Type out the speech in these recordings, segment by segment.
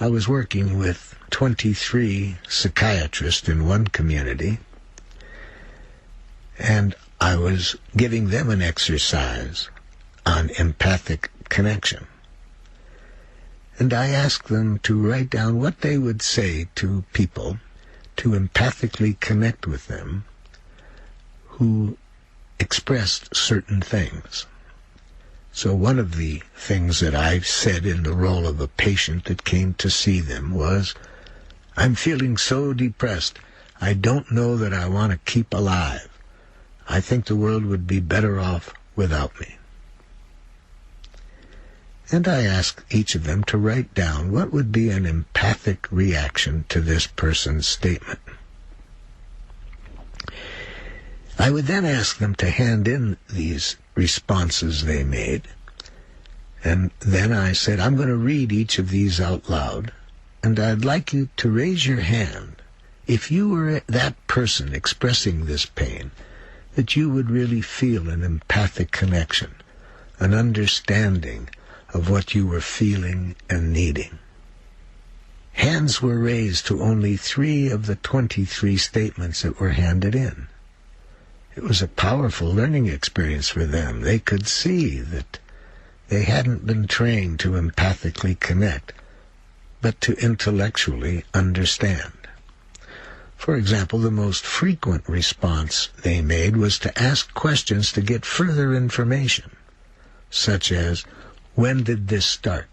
I was working with 23 psychiatrists in one community, and I was giving them an exercise on empathic connection. And I asked them to write down what they would say to people to empathically connect with them who expressed certain things. So one of the things that I said in the role of a patient that came to see them was, "I'm feeling so depressed. I don't know that I want to keep alive. I think the world would be better off without me." And I asked each of them to write down what would be an empathic reaction to this person's statement. I would then ask them to hand in these responses they made, and then I said, "I'm going to read each of these out loud, and I'd like you to raise your hand if you were that person expressing this pain, that you would really feel an empathic connection, an understanding of what you were feeling and needing." Hands were raised to only 3 of the 23 statements that were handed in. It was a powerful learning experience for them. They could see that they hadn't been trained to empathically connect, but to intellectually understand. For example, the most frequent response they made was to ask questions to get further information, such as, "When did this start?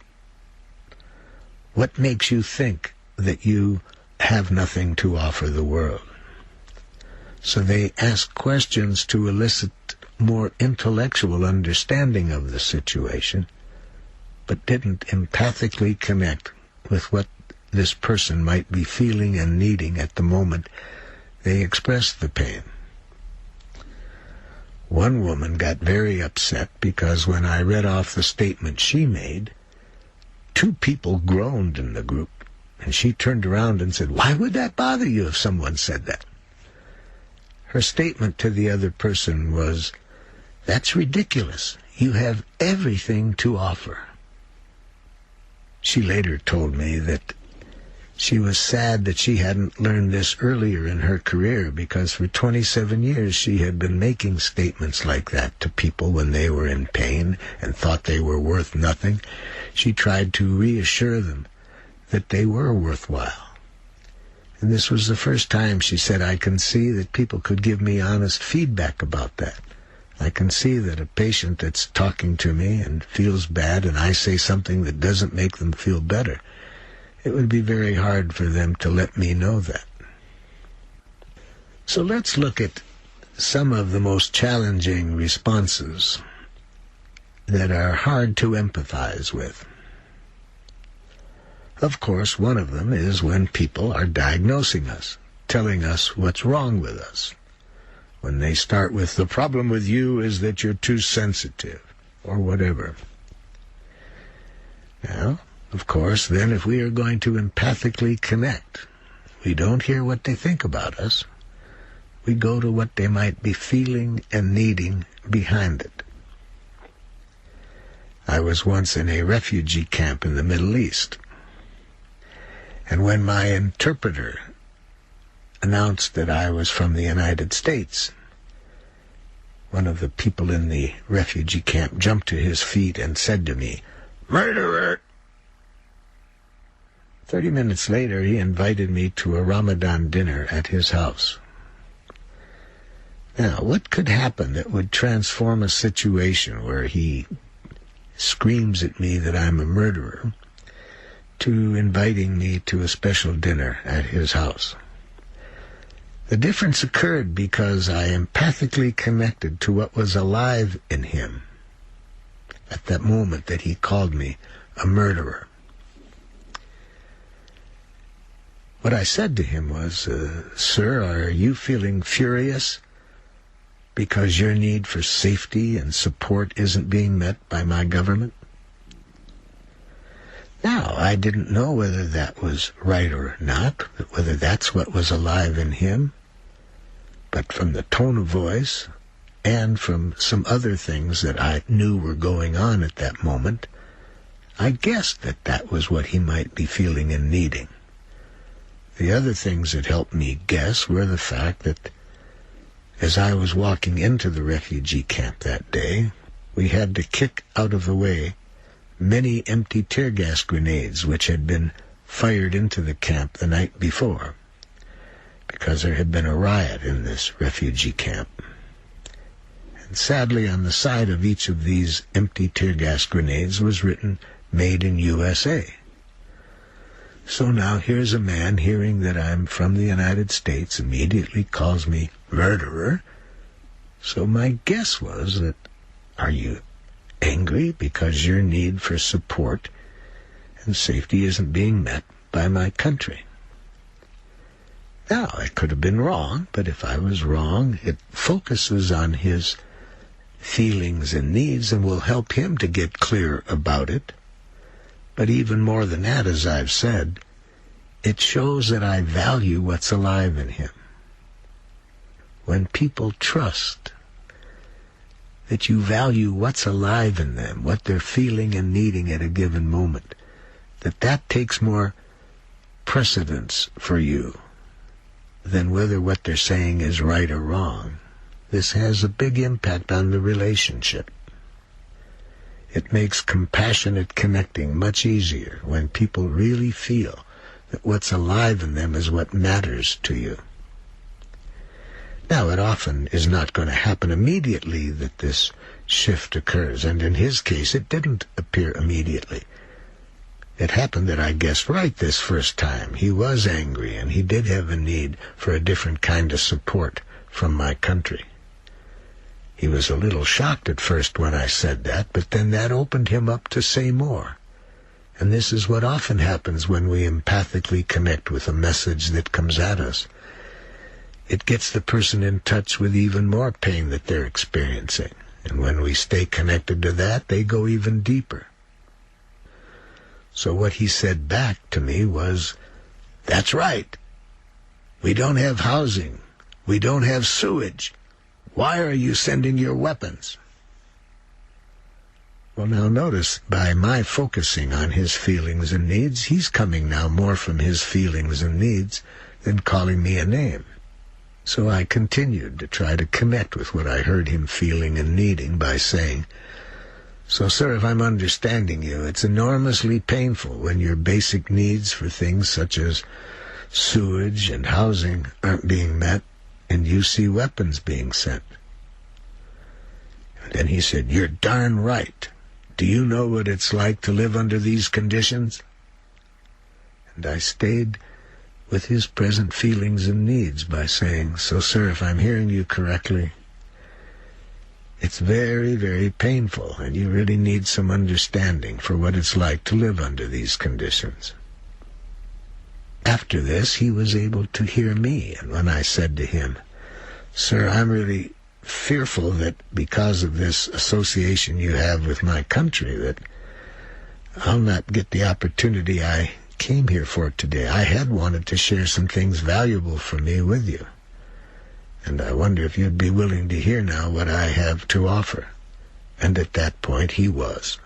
What makes you think that you have nothing to offer the world?" So they asked questions to elicit more intellectual understanding of the situation, but didn't empathically connect with what this person might be feeling and needing at the moment they expressed the pain. One woman got very upset because when I read off the statement she made, 2 people groaned in the group, and she turned around and said, "Why would that bother you if someone said that?" Her statement to the other person was, "That's ridiculous. You have everything to offer." She later told me that she was sad that she hadn't learned this earlier in her career, because for 27 years she had been making statements like that to people when they were in pain and thought they were worth nothing. She tried to reassure them that they were worthwhile. And this was the first time, she said, I can see that people could give me honest feedback about that. I can see that a patient that's talking to me and feels bad and I say something that doesn't make them feel better, it would be very hard for them to let me know that. So let's look at some of the most challenging responses that are hard to empathize with. Of course, one of them is when people are diagnosing us, telling us what's wrong with us. When they start with, "The problem with you is that you're too sensitive," or whatever. Now, of course, then if we are going to empathically connect, we don't hear what they think about us. We go to what they might be feeling and needing behind it. I was once in a refugee camp in the Middle East, and when my interpreter announced that I was from the United States, one of the people in the refugee camp jumped to his feet and said to me, "Murderer!" 30 minutes later, he invited me to a Ramadan dinner at his house. Now, what could happen that would transform a situation where he screams at me that I'm a murderer to inviting me to a special dinner at his house? The difference occurred because I empathically connected to what was alive in him at that moment that he called me a murderer. What I said to him was, "Sir, are you feeling furious because your need for safety and support isn't being met by my government?" Now, I didn't know whether that was right or not, whether that's what was alive in him, but from the tone of voice and from some other things that I knew were going on at that moment, I guessed that that was what he might be feeling and needing. The other things that helped me guess were the fact that as I was walking into the refugee camp that day, we had to kick out of the way many empty tear gas grenades which had been fired into the camp the night before, because there had been a riot in this refugee camp. And sadly, on the side of each of these empty tear gas grenades was written, "Made in USA." So now here's a man hearing that I'm from the United States, immediately calls me murderer. So my guess was that, are you angry because your need for support and safety isn't being met by my country? Now, I could have been wrong, but if I was wrong, it focuses on his feelings and needs and will help him to get clear about it. But even more than that, as I've said, it shows that I value what's alive in him. When people trust that you value what's alive in them, what they're feeling and needing at a given moment, that takes more precedence for you than whether what they're saying is right or wrong. This has a big impact on the relationship. It makes compassionate connecting much easier when people really feel that what's alive in them is what matters to you. Now, it often is not going to happen immediately that this shift occurs, and in his case, it didn't appear immediately. It happened that I guessed right this first time. He was angry, and he did have a need for a different kind of support from my country. He was a little shocked at first when I said that, but then that opened him up to say more. And this is what often happens when we empathically connect with a message that comes at us. It gets the person in touch with even more pain that they're experiencing. And when we stay connected to that, they go even deeper. So what he said back to me was, "That's right. We don't have housing. We don't have sewage. Why are you sending your weapons?" Well, now notice, by my focusing on his feelings and needs, he's coming now more from his feelings and needs than calling me a name. So I continued to try to connect with what I heard him feeling and needing by saying, "So, sir, if I'm understanding you, it's enormously painful when your basic needs for things such as sewage and housing aren't being met, and you see weapons being sent." And then he said, "You're darn right. Do you know what it's like to live under these conditions?" And I stayed with his present feelings and needs by saying, "So, sir, if I'm hearing you correctly, it's very, very painful, and you really need some understanding for what it's like to live under these conditions." After this, he was able to hear me, and when I said to him, "Sir, I'm really fearful that because of this association you have with my country, that I'll not get the opportunity I came here for today. I had wanted to share some things valuable for me with you, and I wonder if you'd be willing to hear now what I have to offer." And at that point he was.